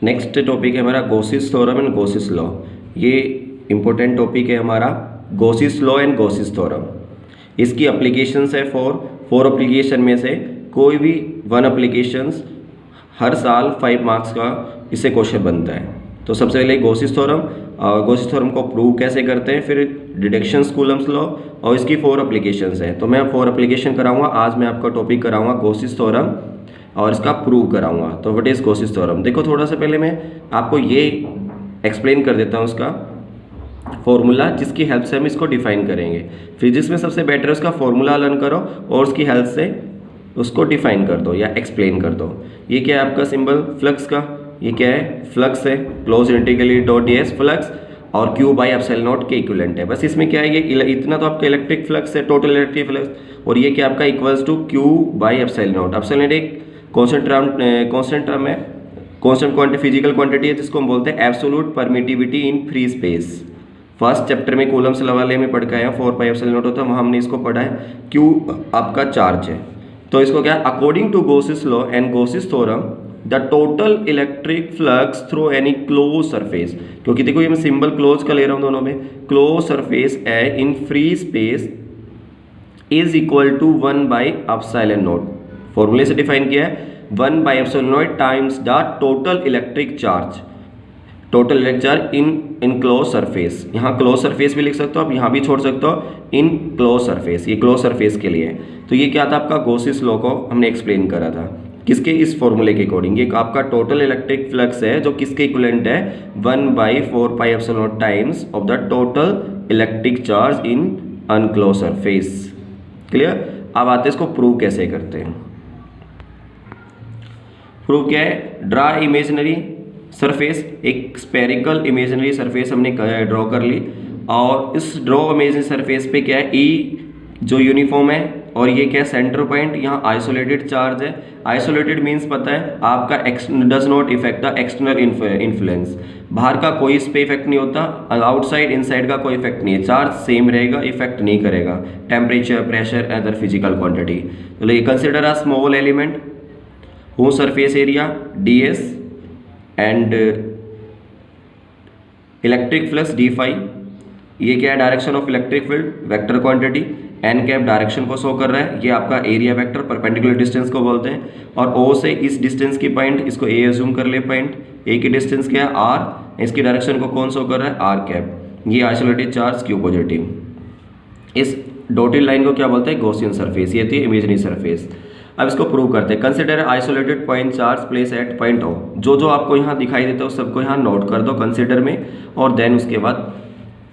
Next topic है हमारा गॉसिस theorem and गॉसिस law. ये इंपॉर्टेंट टॉपिक है हमारा गॉसिस लॉ एंड गॉसिस थ्योरम। इसकी एप्लीकेशंस है फोर एप्लीकेशन में से कोई भी वन एप्लीकेशंस हर साल 5 मार्क्स का इससे क्वेश्चन बनता है। तो सबसे पहले गॉसिस थ्योरम को प्रूव कैसे करते हैं, फिर डिडक्शंस कूलम्स लॉ और इसकी 4 एप्लीकेशंस हैं। तो मैं 4 एप्लीकेशन कराऊंगा। आज मैं आपका टॉपिक कराऊंगा गॉसिस थ्योरम और इसका प्रूव कराऊंगा। तो व्हाट इज गॉसिस थ्योरम, देखो थोड़ा सा पहले मैं आपको ये एक्सप्लेन कर देता हूँ उसका फॉर्मूला जिसकी हेल्प से हम इसको डिफाइन करेंगे। फिजिक्स में सबसे बेटर है उसका फॉर्मूला लर्न करो और उसकी हेल्प से उसको डिफाइन कर दो या एक्सप्लेन कर दो। ये क्या है आपका सिंबल फ्लक्स का, ये क्या है फ्लक्स है, close integral dot ds flux और Q बाई एप्सिलॉन नॉट के इक्विवेलेंट है। बस इसमें क्या है ये इतना तो आपका इलेक्ट्रिक फ्लक्स है, टोटल इलेक्ट्रिक फ्लक्स, और ये क्या आपका equals to Q by epsilon naught. Epsilon naught एक कांस्टेंट टर्म है, कांस्टेंट क्वांटिटी फिजिकल क्वांटिटी है जिसको हम बोलते हैं absolute permittivity in free space. First chapter में कूलम्स लॉ वाले में पढ़ के आया 4 पाई एप्सिलॉन नॉट होता है, वहाँ हमने इसको पढ़ा है। Q आपका चार्ज है, तो इसको क्या according to Gauss's law and Gauss's theorem the total electric flux through any close surface, क्योंकि देखो ये मैं सिंबल क्लोज का ले रहा हूँ दोनों में, क्लोज सरफेस है in free space is equal to 1 by epsilon not. फॉर्मूले से डिफाइन किया है 1 by epsilon not times the total electric charge, total electric charge in close surface. यहाँ क्लोज सरफेस भी लिख सकते हो आप, यहाँ भी छोड़ सकते हो इन क्लोज सरफेस, ये क्लोज सरफेस के लिए। तो ये क्या था आपका गॉसिस लॉ को हमने एक्सप्लेन करा था किसके, इस फॉर्मूले के अकॉर्डिंग। ये आपका टोटल इलेक्ट्रिक फ्लक्स है जो किसके इक्विवेलेंट है 1 by 4 pi epsilon not times of the total electric charge in unclose surface. Clear. अब आते हैं इसको प्रूव कैसे करते हैं। प्रूव क्या है, ड्रा इमेजिनरी सरफेस, एक स्पेरिकल इमेजिनरी सरफेस हमने ड्रॉ कर ली और इस ड्रॉ इमेजिनरी सरफेस पे क्या है ई जो यूनिफॉर्म है और ये क्या है सेंटर पॉइंट, यहाँ आइसोलेटेड चार्ज है। आइसोलेटेड मीन्स पता है आपका does not effect the external influence, बाहर का कोई इस पे इफेक्ट नहीं होता, आउटसाइड इनसाइड का कोई इफेक्ट नहीं है, चार्ज सेम रहेगा, इफेक्ट नहीं करेगा temperature pressure other physical quantity. तो ये consider a small element who surface area ds and electric flux d phi. ये क्या है direction of electric field vector quantity, N cap direction को शो कर रहा है, ये आपका एरिया वेक्टर परपेंडिकुलर डिस्टेंस को बोलते हैं। और O से इस डिस्टेंस की पॉइंट, इसको A अज्यूम कर ले, पॉइंट A की डिस्टेंस क्या है R, इसकी डायरेक्शन को कौन शो कर रहा है R कैप। ये आइसोलेटेड चार्ज Q पॉजिटिव। इस डॉटेड लाइन को क्या बोलते हैं गॉसियन सरफेस, ये थी इमेजिनरी सरफेस। अब इसको प्रूव करते हैं। Consider isolated point charge place at point O, जो आपको यहाँ दिखाई देता है उस सबको यहाँ नोट कर दो कंसिडर में, और देन उसके बाद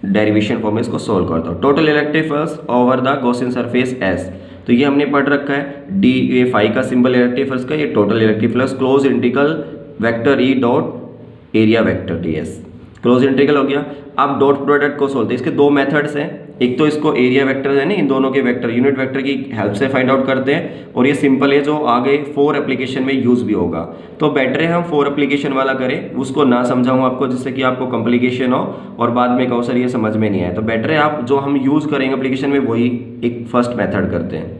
डेरिवेशन फॉर्म में इसको सोल्व कर दो। Total electric flux over the Gaussian surface S, तो ये हमने पढ़ रखा है डी ए फाई का सिंबल इलेक्ट्रिक फ्लक्स का, ये total electric flux close integral vector E dot area vector ds, close integral हो गया। अब डॉट प्रोडक्ट को सोल्व, इसके 2 मेथड्स हैं, एक तो इसको एरिया वेक्टर है ना, इन दोनों के वेक्टर यूनिट वेक्टर की हेल्प से फाइंड आउट करते हैं, और ये सिंपल है जो आगे 4 एप्लीकेशन में यूज भी होगा। तो बेटर है हम 4 एप्लीकेशन वाला करें, उसको ना समझाऊं आपको जिससे कि आपको कॉम्प्लिकेशन हो और बाद में कहो सर ये समझ में नहीं आया। तो बेटर है आप जो हम यूज करेंगे एप्लीकेशन में वही एक फर्स्ट मेथड करते हैं।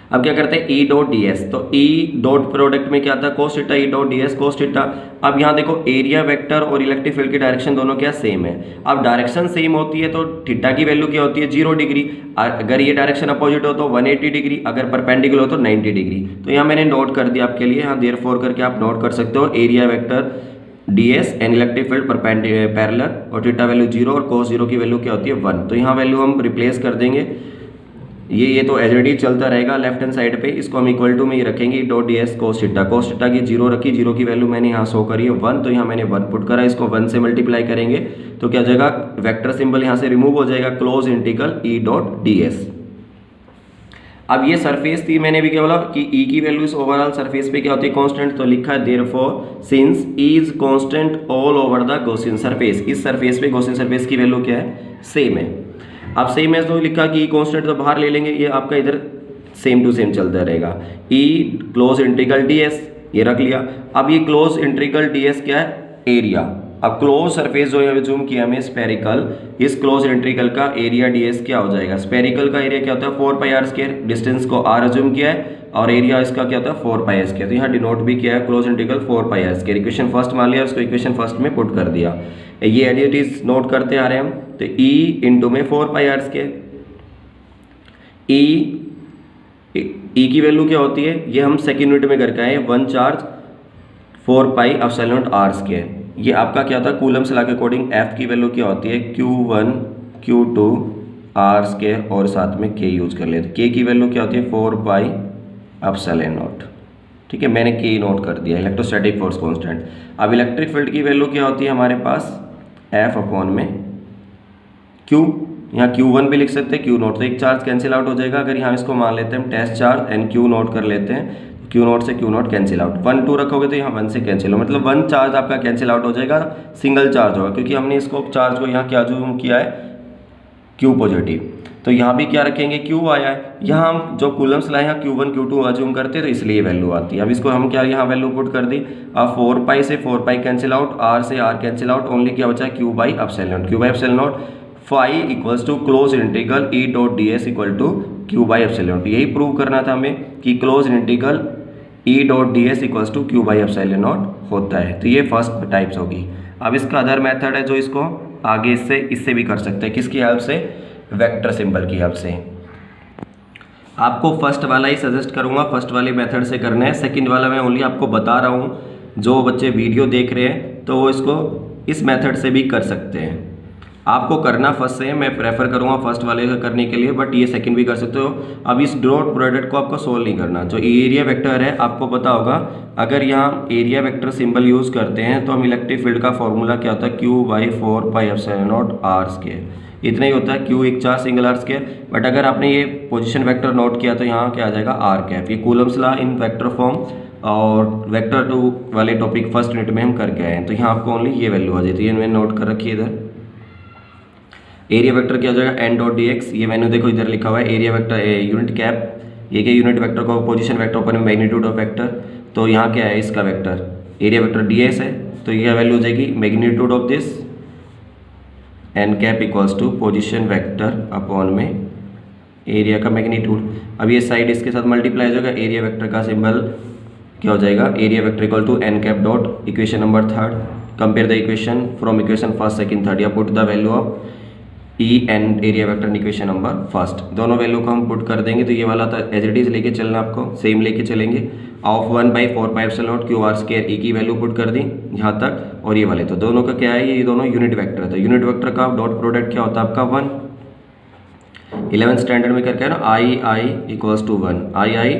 अब क्या करते हैं E डॉट ds, तो E डॉट प्रोडक्ट में क्या था cos theta, E dot ds cos theta. अब यहाँ देखो एरिया वेक्टर और इलेक्ट्रिक फील्ड की डायरेक्शन दोनों क्या सेम है। अब डायरेक्शन सेम होती है तो थीटा की वैल्यू क्या होती है 0 डिग्री, अगर ये डायरेक्शन अपोजिट हो तो 180 डिग्री, अगर परपेंडिकुलर हो तो 90 डिग्री। तो यहाँ मैंने नोट कर दिया आपके लिए, यहाँ देयरफॉर करके आप नोट कर सकते हो area vector ds and electric field parallel, और थीटा वैल्यू 0 और cos 0 की वैल्यू क्या होती है 1। तो यहाँ वैल्यू हम रिप्लेस कर देंगे, ये तो एज इट इज चलता रहेगा लेफ्ट हैंड साइड पे, इसको हम इक्वल टू में ही रखेंगे डॉट ds कोस थीटा की 0 रखी, 0 की वैल्यू मैंने यहाँ शो करी है 1, तो यहाँ मैंने 1 पुट करा, इसको 1 से मल्टीप्लाई करेंगे तो क्या हो जाएगा वेक्टर सिंबल यहाँ से रिमूव हो जाएगा, close integral E dot ds। अब ये सरफेस थी, मैंने भी क्या बोला कि E की वैल्यू इस ओवरऑल सरफेस पे क्या होती है कांस्टेंट, तो लिखा है therefore since E is constant all over the Gaussian surface, इस सरफेस पे गॉसियन सरफेस की वैल्यू क्या है सेम है। अब सेम है तो लिखा कि कांस्टेंट तो बाहर ले लेंगे, ये आपका इधर सेम टू सेम चलता रहेगा। E क्लोज इंटीग्रल ds ये रख लिया। अब ये क्लोज इंटीग्रल ds क्या है एरिया। अब क्लोज सरफेस जो है जूम किया हमें स्पेरिकल, इस क्लोज इंटीग्रल का एरिया ds क्या हो जाएगा, स्पेरिकल का एरिया क्या होता है 4 पाई r स्क्वायर, डिस्टेंस को r जूम किया है और एरिया इसका क्या होता है 4 पाई स्क्वायर। तो यहाँ डिनोट भी किया है close integral 4 pi square. Equation first मान लिया, उसको इक्वेशन फर्स्ट में पुट कर दिया। ये एडिटिव नोट करते आ रहे हैं हम। तो ई इंटू में 4 पाई आर स्क्वायर। ई की वैल्यू क्या होती है, ये हम सेकेंड यूनिट में करके आए, 1 charge 4 pi epsilon naught R square. ये आपका क्या होता है कूलम्स लॉ के अकॉर्डिंग एफ की वैल्यू क्या होती है Q1 Q2 आर स्क्वायर और साथ में के यूज कर लेते। के की वैल्यू क्या होती है 4 पाई एप्सिलॉन नॉट। ठीक है, मैंने के नोट कर दिया, इलेक्ट्रोस्टैटिक फोर्स कांस्टेंट। अब इलेक्ट्रिक फील्ड की वैल्यू क्या होती है हमारे पास एफ अपॉन में क्यू। यहाँ Q1 भी लिख सकते हैं, Q नोट, तो एक चार्ज कैंसिल आउट हो जाएगा। अगर यहाँ इसको मान लेते हैं हम test charge and Q naught कर लेते हैं, Q नोट से Q नोट कैंसिल आउट, 1 2 रखोगे तो यहाँ 1 से कैंसिल हो, मतलब 1 चार्ज आपका कैंसिल आउट हो जाएगा, सिंगल चार्ज होगा, क्योंकि हमने इसको चार्ज को यहाँ क्या जूम किया है Q पॉजिटिव। तो यहाँ भी क्या रखेंगे Q आया है, यहाँ हम जो कूलम्स लाए हैं Q1 Q2 अज्यूम करते हैं, तो इसलिए वैल्यू आती है। अब इसको हम क्या यहाँ वैल्यू पुट कर दी। अब 4 पाई से 4 पाई कैंसिल आउट, R से R कैंसिल आउट, ओनली क्या बचा Q by epsilon not. Q by epsilon naught phi equals to close integral E dot D S equal to Q by epsilon naught. यही prove करना था हमें कि close integral E dot D S equals to Q by epsilon naught होता है। तो ये first types होगी। अब इसका अदर मेथड है जो इसको आगे इससे भी कर सकते हैं, किसकी हेल्प से, वेक्टर सिंबल की हेल्प से। आपको फर्स्ट वाला ही सजेस्ट करूंगा, फर्स्ट वाले मेथड से करना है। सेकंड वाला मैं ओनली आपको बता रहा हूं, जो बच्चे वीडियो देख रहे हैं तो वो इसको इस मेथड से भी कर सकते हैं। आपको करना फर्स्ट से, मैं प्रेफर करूंगा फर्स्ट वाले का करने के लिए, बट ये सेकंड भी कर सकते हो। अब इस डॉट प्रोडक्ट को आपको सोल्व नहीं करना। जो एरिया वेक्टर है आपको पता होगा, अगर यहाँ एरिया वेक्टर सिंबल यूज करते हैं तो हम इलेक्ट्रिक फील्ड का फॉर्मूला क्या होता है Q by 4 pi epsilon naught R square, इतना ही होता है। Q एक चार सिंगल आर स्क्वायर। बट अगर आपने ये पोजीशन वेक्टर नोट किया तो यहाँ क्या आ जाएगा आर कैप। ये Coulomb's law in vector form और वेक्टर 2 वाले टॉपिक फर्स्ट यूनिट में हम करके आए हैं। तो यहाँ आपको ओनली ये वैल्यू आ जाती है, ये मैंने नोट कर रखी है इधर। एरिया वेक्टर क्या हो जाएगा एन डॉट डी एक्स, ये मैंने देखो इधर लिखा हुआ है एरिया वेक्टर यूनिट कैप, ये क्या यूनिट वेक्टर को पोजीशन वेक्टर ऊपर में मैग्नीट्यूड ऑफ वेक्टर। तो यहाँ क्या है इसका vector area vector D S है, तो यह वैल्यू हो जाएगी magnitude of this N cap equals to position vector upon में एरिया का मैग्नीट्यूड। अब ये साइड इसके साथ मल्टीप्लाई हो जाएगा, एरिया वेक्टर का सिंबल क्या हो जाएगा area vector equal to N cap dot equation number 3rd। Compare the equation from equation first second third, या put the value of E and area vector in equation number first. दोनों value को हम put कर देंगे। तो ये वाला था एज इट इज लेके चलना, आपको सेम लेके चलेंगे। Of 1 by 4 pi epsilon not Q R square E की वैल्यू पुट कर दी यहाँ तक, और ये वाले तो दोनों का क्या है, ये दोनों यूनिट वेक्टर है। तो यूनिट वेक्टर का डॉट प्रोडक्ट क्या होता है आपका 1। 11th स्टैंडर्ड में करके है ना, आई आई इक्वल्स टू 1, आई आई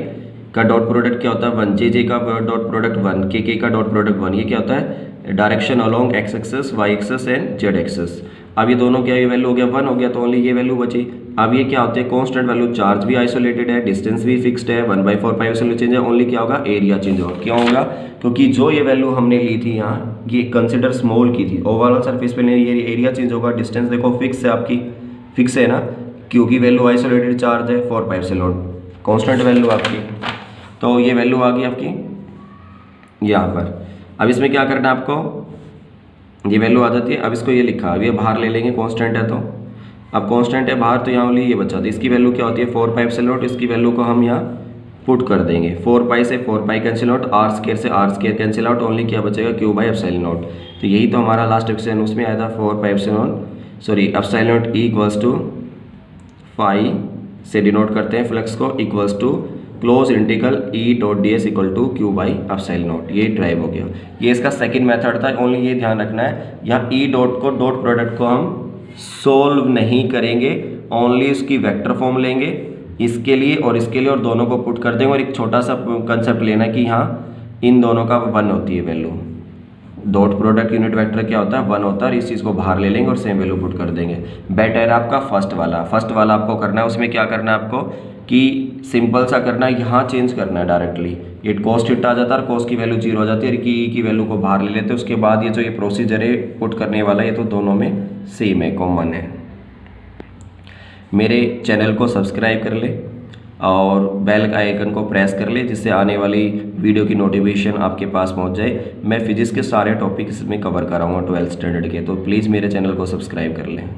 का डॉट प्रोडक्ट क्या होता है 1, जे जे का डॉट प्रोडक्ट 1, के का डॉट प्रोडक्ट 1। ये क्या होता है direction along X axes, Y axes and Z axes. अब ये दोनों क्या, ये वैल्यू हो गया 1 हो गया, तो ओनली ये वैल्यू बची। अब ये क्या होते हैं कांस्टेंट वैल्यू, चार्ज भी आइसोलेटेड है, डिस्टेंस भी फिक्स्ड है, 1 बाई 4 पाई वैल्यू चेंज है, ओनली क्या होगा एरिया चेंज होगा। क्यों होगा, क्योंकि जो ये वैल्यू हमने ली थी यहाँ, ये कंसिडर स्मॉल की थी, ओवरऑल सरफेस पे नहीं, ये एरिया चेंज होगा। डिस्टेंस देखो फिक्स है आपकी, फिक्स है ना, क्योंकि वैल्यू आइसोलेटेड चार्ज है 4 पाई एप्सिलॉन, कांस्टेंट वैल्यू आपकी। तो ये वैल्यू आ गई आपकी यहाँ पर। अब इसमें क्या करना है आपको, ये वैल्यू आ जाती है। अब इसको ये लिखा, अब ये बाहर ले लेंगे, कांस्टेंट है तो अब कांस्टेंट है बाहर, तो यहाँ ओनली ये बचा। तो इसकी वैल्यू क्या होती है 4 पाई एप्सिलॉन नॉट, इसकी वैल्यू को हम यहाँ पुट कर देंगे। 4 पाई से 4 pi cancel out, R square से R square cancel out, only क्या बचेगा Q बाई एप्सिलॉन नॉट। तो यही तो हमारा लास्ट क्वेश्चन उसमें आया था 4 pi epsilon naught E equals to phi से डिनोट करते हैं फ्लक्स को, equals to close integral E dot D S equal to Q by epsilon naught. ये ड्राइव हो गया, ये इसका सेकंड मेथड था। ओनली ये ध्यान रखना है, यहाँ E dot co dot product को हम सोल्व नहीं करेंगे, ओनली इसकी वेक्टर फॉर्म लेंगे इसके लिए और इसके लिए, और दोनों को पुट कर देंगे। और एक छोटा सा कंसेप्ट लेना कि यहाँ इन दोनों का 1 होती है value, dot product unit vector क्या होता है 1 होता है, और इस चीज़ को बाहर ले लेंगे और सेम वैल्यू पुट कर देंगे। बेटर है आपका फर्स्ट वाला आपको करना है। उसमें क्या करना है आपको कि सिंपल सा करना है, यहाँ चेंज करना है डायरेक्टली, ये कॉस्ट हिट आ जाता है, कॉस्ट की वैल्यू 0 हो जाती है, की वैल्यू को बाहर ले लेते हैं। उसके बाद ये जो ये प्रोसीजर है पुट करने वाला, ये तो दोनों में सेम है, कॉमन है। मेरे चैनल को सब्सक्राइब कर ले और बेल आइकन को प्रेस कर ले, जिससे आने वाली वीडियो की नोटिफिकेशन आपके पास पहुंच जाए। मैं फिजिक्स के सारे टॉपिक्स में कवर कराऊंगा 12th स्टैंडर्ड के, तो प्लीज़ मेरे चैनल को सब्सक्राइब कर लें।